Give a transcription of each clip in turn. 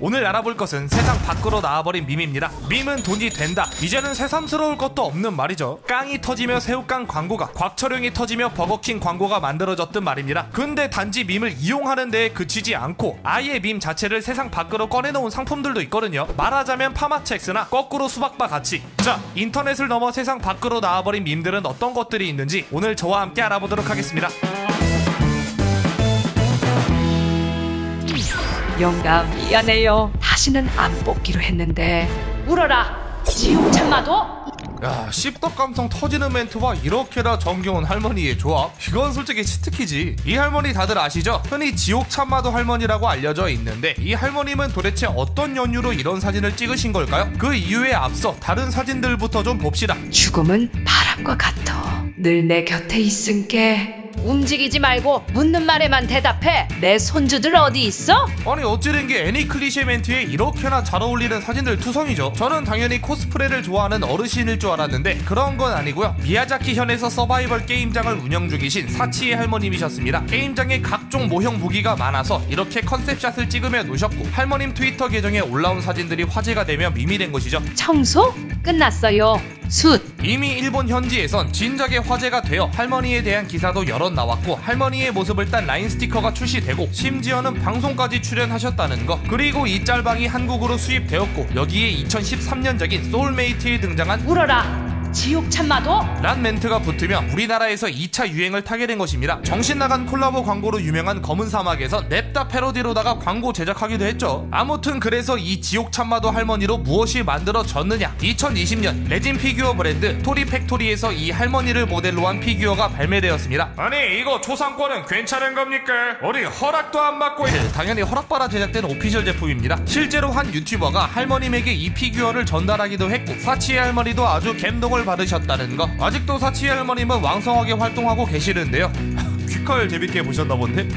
오늘 알아볼 것은 세상 밖으로 나와버린 밈입니다. 밈은 돈이 된다. 이제는 새삼스러울 것도 없는 말이죠. 깡이 터지며 새우깡 광고가, 곽철용이 터지며 버거킹 광고가 만들어졌던 말입니다. 근데 단지 밈을 이용하는 데에 그치지 않고 아예 밈 자체를 세상 밖으로 꺼내놓은 상품들도 있거든요. 말하자면 파마첵스나 거꾸로 수박바 같이. 자, 인터넷을 넘어 세상 밖으로 나와버린 밈들은 어떤 것들이 있는지 오늘 저와 함께 알아보도록 하겠습니다. 영감 미안해요. 다시는 안 뽑기로 했는데. 울어라 지옥 참마도. 야, 씹덕 감성 터지는 멘트와 이렇게나 정겨운 할머니의 조합, 이건 솔직히 치트키지. 이 할머니 다들 아시죠? 흔히 지옥 참마도 할머니라고 알려져 있는데 이 할머님은 도대체 어떤 연유로 이런 사진을 찍으신 걸까요? 그 이유에 앞서 다른 사진들부터 좀 봅시다. 죽음은 바람과 같아. 늘 내 곁에 있은게. 움직이지 말고 묻는 말에만 대답해. 내 손주들 어디 있어? 아니 어찌된 게 애니 클리셰 멘트에 이렇게나 잘 어울리는 사진들 투성이죠. 저는 당연히 코스프레를 좋아하는 어르신일 줄 알았는데 그런 건 아니고요. 미야자키 현에서 서바이벌 게임장을 운영 중이신 사치의 할머님이셨습니다. 게임장에 각종 모형 무기가 많아서 이렇게 컨셉샷을 찍으며 노셨고, 할머님 트위터 계정에 올라온 사진들이 화제가 되며 밈이 된 것이죠. 청소? 끝났어요. 숯. 이미 일본 현지에선 진작에 화제가 되어 할머니에 대한 기사도 여럿 나왔고, 할머니의 모습을 딴 라인 스티커가 출시되고, 심지어는 방송까지 출연하셨다는 거. 그리고 이 짤방이 한국으로 수입되었고, 여기에 2013년작인 소울메이트에 등장한 울어라 지옥 참마도? 란 멘트가 붙으며 우리나라에서 2차 유행을 타게 된 것입니다. 정신나간 콜라보 광고로 유명한 검은 사막에서 냅다 패러디로다가 광고 제작하기도 했죠. 아무튼 그래서 이 지옥 참마도 할머니로 무엇이 만들어졌느냐, 2020년 레진 피규어 브랜드 토리팩토리에서 이 할머니를 모델로 한 피규어가 발매되었습니다. 아니 이거 초상권은 괜찮은 겁니까? 우리 허락도 안 받고 당연히 허락받아 제작된 오피셜 제품입니다. 실제로 한 유튜버가 할머님에게 이 피규어를 전달하기도 했고, 사치의 할머니도 아주 감동을 받으셨다는 거. 아직도 사치의 할머님은 왕성하게 활동하고 계시는데요. 퀴컬 재밌게 보셨나 본데?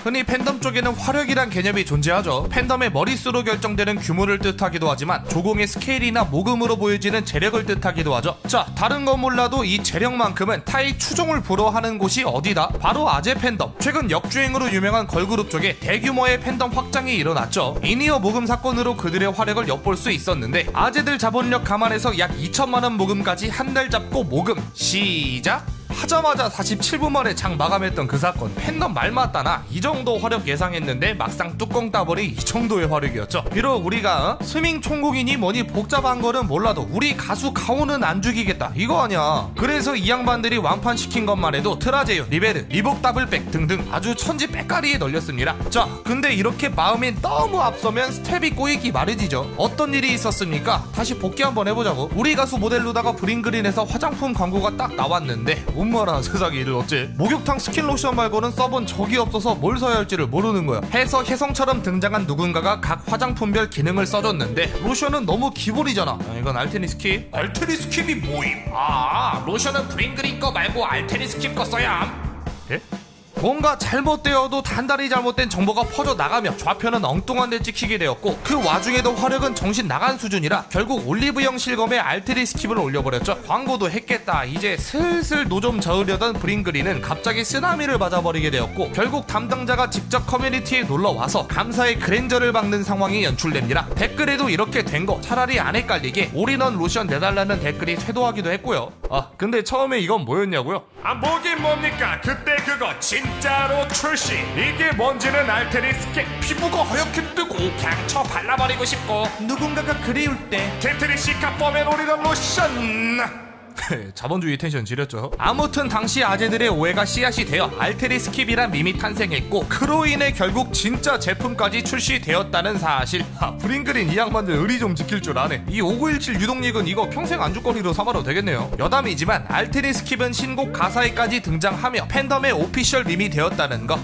흔히 팬덤 쪽에는 화력이란 개념이 존재하죠. 팬덤의 머릿수로 결정되는 규모를 뜻하기도 하지만 조공의 스케일이나 모금으로 보여지는 재력을 뜻하기도 하죠. 자, 다른 건 몰라도 이 재력만큼은 타이 추종을 불허하는 곳이 어디다? 바로 아재 팬덤. 최근 역주행으로 유명한 걸그룹 쪽에 대규모의 팬덤 확장이 일어났죠. 이니어 모금 사건으로 그들의 화력을 엿볼 수 있었는데, 아재들 자본력 감안해서 약 2천만원 모금까지 한 달 잡고 모금 시작! 하자마자 47분 만에 장 마감했던 그 사건. 팬덤 말 맞다나 이 정도 화력 예상했는데 막상 뚜껑 따버리 이 정도의 화력이었죠. 비록 우리가 스밍 총국이니 뭐니 복잡한 거는 몰라도 우리 가수 가오는 안 죽이겠다 이거 아니야. 그래서 이 양반들이 완판시킨 것만 해도 트라제요, 리베르, 리복 더블백 등등 아주 천지 빽가리에 널렸습니다. 자, 근데 이렇게 마음이 너무 앞서면 스텝이 꼬이기 마련이죠. 어떤 일이 있었습니까? 다시 복귀 한번 해보자고. 우리 가수 모델로다가 브링그린에서 화장품 광고가 딱 나왔는데 엄마나 세상에 이를 어째. 목욕탕 스킨로션 말고는 써본 적이 없어서 뭘 써야 할지를 모르는 거야. 해서 혜성처럼 등장한 누군가가 각 화장품별 기능을 써줬는데 로션은 너무 기본이잖아. 이건 알테니 스킵. 알테니 스킵이 뭐임? 아, 로션은 브링그린 거 말고 알테니 스킵 거 써야 함. 예? 뭔가 잘못되어도 단단히 잘못된 정보가 퍼져나가며 좌표는 엉뚱한 데 찍히게 되었고, 그 와중에도 화력은 정신 나간 수준이라 결국 올리브영 실검에 알테리 스킵을 올려버렸죠. 광고도 했겠다 이제 슬슬 노좀 저으려던 브링그린은 갑자기 쓰나미를 맞아버리게 되었고, 결국 담당자가 직접 커뮤니티에 놀러와서 감사의 그랜저를 박는 상황이 연출됩니다. 댓글에도 이렇게 된 거 차라리 안 헷갈리게 올인원 로션 내달라는 댓글이 쇄도하기도 했고요. 아, 근데 처음에 이건 뭐였냐고요? 아, 뭐긴 뭡니까? 그때 그거 진짜로 출시. 이게 뭔지는 알테리 스킨. 피부가 하얗게 뜨고 그냥 쳐 발라버리고 싶고, 누군가가 그리울 때 테트리시카 펌에 올리던 로션. 자본주의 텐션 지렸죠. 아무튼 당시 아재들의 오해가 씨앗이 되어 알테리 스킵이란 밈이 탄생했고, 그로 인해 결국 진짜 제품까지 출시되었다는 사실. 브링그린 이 양반들 의리 좀 지킬 줄 아네. 이 5917 유동력은 이거 평생 안주거리로 삼아도 되겠네요. 여담이지만 알테리 스킵은 신곡 가사에까지 등장하며 팬덤의 오피셜 밈이 되었다는 거.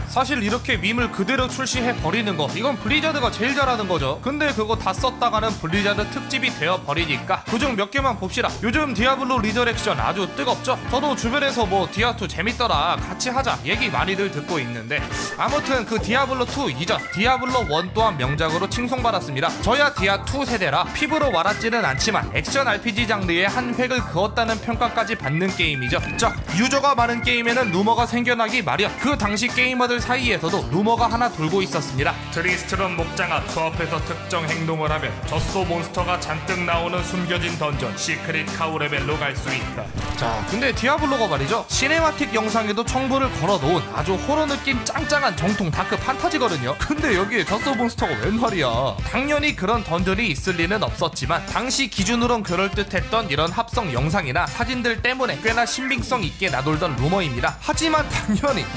사실 이렇게 밈을 그대로 출시해버리는 거, 이건 블리자드가 제일 잘하는 거죠. 근데 그거 다 썼다가는 블리자드 특집이 되어버리니까 그중 몇 개만 봅시다. 요즘 디아블로 리저렉션 아주 뜨겁죠. 저도 주변에서 뭐 디아2 재밌더라 같이 하자 얘기 많이들 듣고 있는데, 아무튼 그 디아블로2 이전 디아블로1 또한 명작으로 칭송받았습니다. 저야 디아2 세대라 피부로 와닿지는 않지만 액션 RPG 장르에 한 획을 그었다는 평가까지 받는 게임이죠. 자, 유저가 많은 게임에는 루머가 생겨나기 마련. 그 당시 게이머들 사이에서도 루머가 하나 돌고 있었습니다. 트리스트럼 목장 앞 수업에서 특정 행동을 하면 젖소 몬스터가 잔뜩 나오는 숨겨진 던전 시크릿 카우 레벨로 갈 수 있다. 자, 근데 디아블로가 말이죠, 시네마틱 영상에도 첨부를 걸어놓은 아주 호러 느낌 짱짱한 정통 다크 판타지거든요. 근데 여기에 젖소 몬스터가 웬 말이야. 당연히 그런 던전이 있을 리는 없었지만 당시 기준으론 그럴듯했던 이런 합성 영상이나 사진들 때문에 꽤나 신빙성 있게 나돌던 루머입니다. 하지만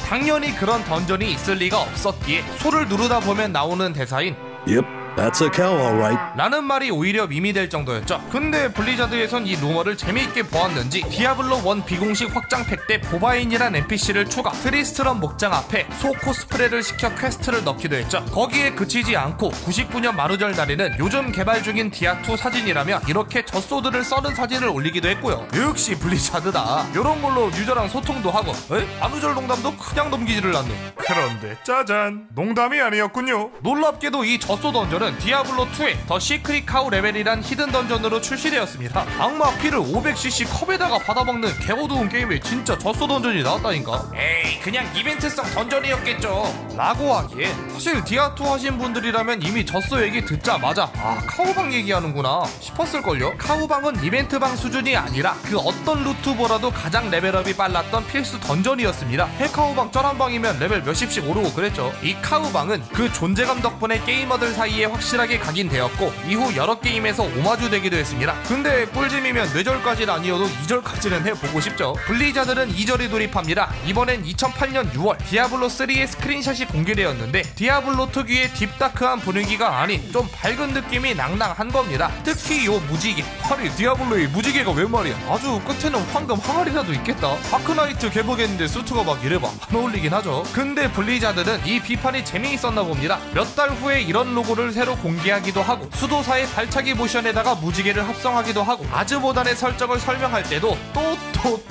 당연히 그런 던전이 있을 리가 없었기에 소를 누르다 보면 나오는 대사인 Yep, that's a cow, all right. 라는 말이 오히려 밈이 될 정도였죠. 근데 블리자드에선 이 루머를 재미있게 보았는지 디아블로 1 비공식 확장팩 때 보바인이란 NPC를 추가, 트리스트럼 목장 앞에 소 코스프레를 시켜 퀘스트를 넣기도 했죠. 거기에 그치지 않고 99년 만우절 날에는 요즘 개발 중인 디아2 사진이라며 이렇게 젖소들을 썰은 사진을 올리기도 했고요. 역시 블리자드다. 요런 걸로 유저랑 소통도 하고, 만우절 농담도 그냥 넘기지를 않네. 그런데 짜잔, 농담이 아니었군요. 놀랍게도 이 젖소 던전은 디아블로2의 더 시크릿 카우 레벨이란 히든 던전으로 출시되었습니다. 악마 피를 500cc 컵에다가 받아먹는 개어두운 게임에 진짜 젖소 던전이 나왔다니까. 에이, 그냥 이벤트성 던전이었겠죠 라고 하기에 사실 디아2 하신 분들이라면 이미 젖소 얘기 듣자마자 카우방 얘기하는구나 싶었을걸요. 카우방은 이벤트방 수준이 아니라 그 어떤 루트보다도 가장 레벨업이 빨랐던 필수 던전이었습니다. 해카우방 쩔한방이면 레벨 몇십씩 오르고 그랬죠. 이 카우방은 그 존재감 덕분에 게이머들 사이에 확실하게 각인되었고 이후 여러 게임에서 오마주 되기도 했습니다. 근데 꿀잼이면 뇌절까지는 아니어도 2절까지는 해보고 싶죠. 블리자드는 2절이 돌입합니다. 이번엔 2008년 6월 디아블로3의 스크린샷이 공개되었는데 디아블로 특유의 딥다크한 분위기가 아닌 좀 밝은 느낌이 낭낭한 겁니다. 특히 요 무지개, 아니 디아블로의 무지개가 웬 말이야. 아주 끝에는 황금 항아리라도 있겠다. 다크나이트 개보겠는데 수트가 막 이래봐 안 어울리긴 하죠. 근데 블리자드는 이 비판이 재미있었나 봅니다. 몇 달 후에 이런 로고를 새로 공개하기도 하고 수도사의 발차기 모션에다가 무지개를 합성하기도 하고 아즈모단의 설정을 설명할 때도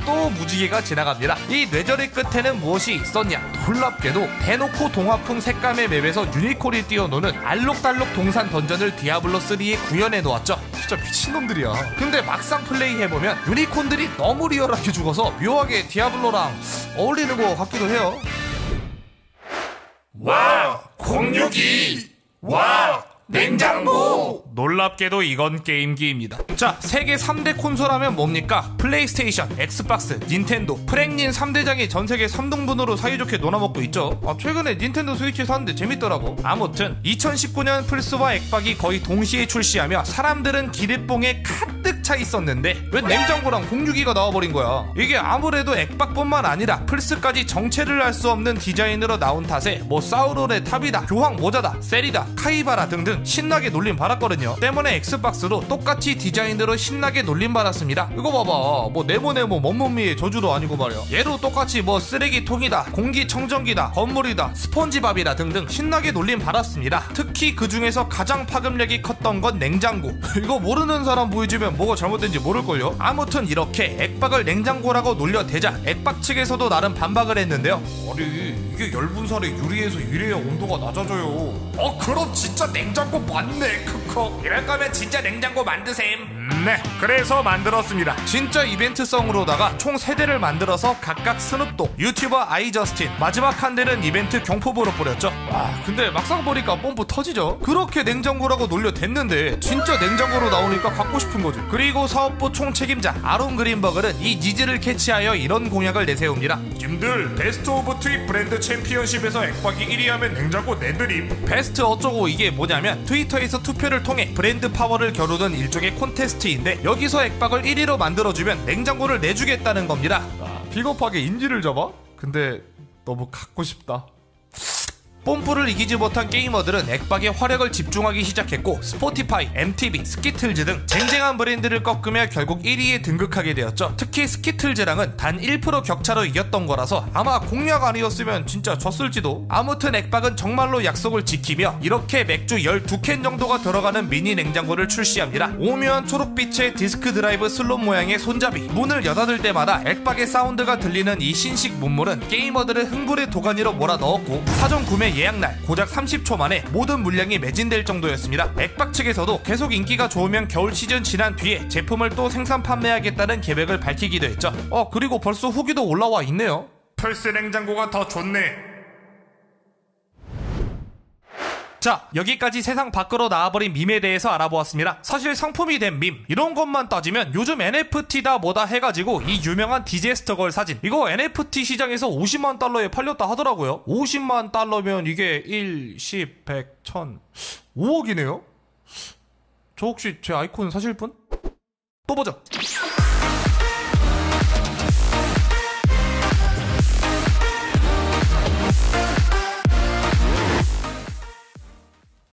또 무지개가 지나갑니다. 이 뇌절의 끝에는 무엇이 있었냐? 놀랍게도 대놓고 동화풍 색감의 맵에서 유니콘이 뛰어노는 알록달록 동산 던전을 디아블로3에 구현해 놓았죠. 진짜 미친놈들이야. 근데 막상 플레이해보면 유니콘들이 너무 리얼하게 죽어서 묘하게 디아블로랑 어울리는 것 같기도 해요. 와우! 062! 와우! 냉장고! 놀랍게도 이건 게임기입니다. 자, 세계 3대 콘솔 하면 뭡니까? 플레이스테이션, 엑스박스, 닌텐도, 프랭닌 3대장이 전세계 3등분으로 사이좋게 놀아먹고 있죠. 최근에 닌텐도 스위치 샀는데 재밌더라고. 아무튼 2019년 플스와 엑박이 거의 동시에 출시하며 사람들은 기립봉에 가득 차 있었는데 왜 냉장고랑 062가 나와버린 거야. 이게 아무래도 엑박뿐만 아니라 플스까지 정체를 알 수 없는 디자인으로 나온 탓에 뭐 사우롤의 탑이다, 교황 모자다, 셀이다, 카이바라 등등 신나게 놀림 받았거든요. 때문에 엑스박스도 똑같이 디자인으로 신나게 놀림 받았습니다. 이거 봐봐, 뭐 네모네모 먼몸미의 저주도 아니고 말이야. 얘도 똑같이 뭐 쓰레기통이다, 공기청정기다, 건물이다, 스폰지밥이다 등등 신나게 놀림 받았습니다. 특히 그 중에서 가장 파급력이 컸던 건 냉장고. 이거 모르는 사람 보여주면 뭐가 잘못된지 모를걸요. 아무튼 이렇게 엑박을 냉장고라고 놀려대자 엑박 측에서도 나름 반박을 했는데요. 아니 이게 열분살에 유리에서 이래야 온도가 낮아져요. 그럼 진짜 냉장고 맞네. 크크. 이럴 거면 진짜 냉장고 만드셈. 네, 그래서 만들었습니다. 진짜 이벤트성으로다가 총 3대를 만들어서 각각 스눕독, 유튜버 아이저스틴, 마지막 한 대는 이벤트 경포보로 뿌렸죠. 와, 근데 막상 보니까 뽐뿌 터지죠. 그렇게 냉장고라고 놀려댔는데 진짜 냉장고로 나오니까 갖고 싶은 거지. 그리고 사업부 총책임자 아론 그린버글은 이 니즈를 캐치하여 이런 공약을 내세웁니다. 님들, 베스트 오브 트윗 브랜드 챔피언십에서 엑박이 1위 하면 냉장고 내드림. 베스트 어쩌고 이게 뭐냐면 트위터에서 투표를 통해 브랜드 파워를 겨루는 일종의 콘테스트인데 여기서 엑박을 1위로 만들어주면 냉장고를 내주겠다는 겁니다. 비겁하게 인지를 잡아? 근데 너무 갖고 싶다. 뽐뿌를 이기지 못한 게이머들은 엑박에 화력을 집중하기 시작했고 스포티파이, MTV, 스키틀즈 등 쟁쟁한 브랜드를 꺾으며 결국 1위에 등극하게 되었죠. 특히 스키틀즈랑은 단 1% 격차로 이겼던 거라서 아마 공략 아니었으면 진짜 졌을지도. 아무튼 엑박은 정말로 약속을 지키며 이렇게 맥주 12캔 정도가 들어가는 미니 냉장고를 출시합니다. 오묘한 초록빛의 디스크 드라이브 슬롯 모양의 손잡이, 문을 여닫을 때마다 엑박의 사운드가 들리는 이 신식 문물은 게이머들을 흥분의 도가니로 몰아넣었고 사전 구매 예약날 고작 30초 만에 모든 물량이 매진될 정도였습니다. 엑박 측에서도 계속 인기가 좋으면 겨울 시즌 지난 뒤에 제품을 또 생산 판매하겠다는 계획을 밝히기도 했죠. 그리고 벌써 후기도 올라와 있네요. 플스 냉장고가 더 좋네. 자, 여기까지 세상 밖으로 나와버린 밈에 대해서 알아보았습니다. 사실 상품이 된 밈, 이런 것만 따지면 요즘 NFT다 뭐다 해가지고 이 유명한 디제스터걸 사진, 이거 NFT 시장에서 50만 달러에 팔렸다 하더라고요. 50만 달러면 이게 1, 10, 100, 1000, 5억이네요? 저 혹시 제 아이콘 사실 분? 또 보자.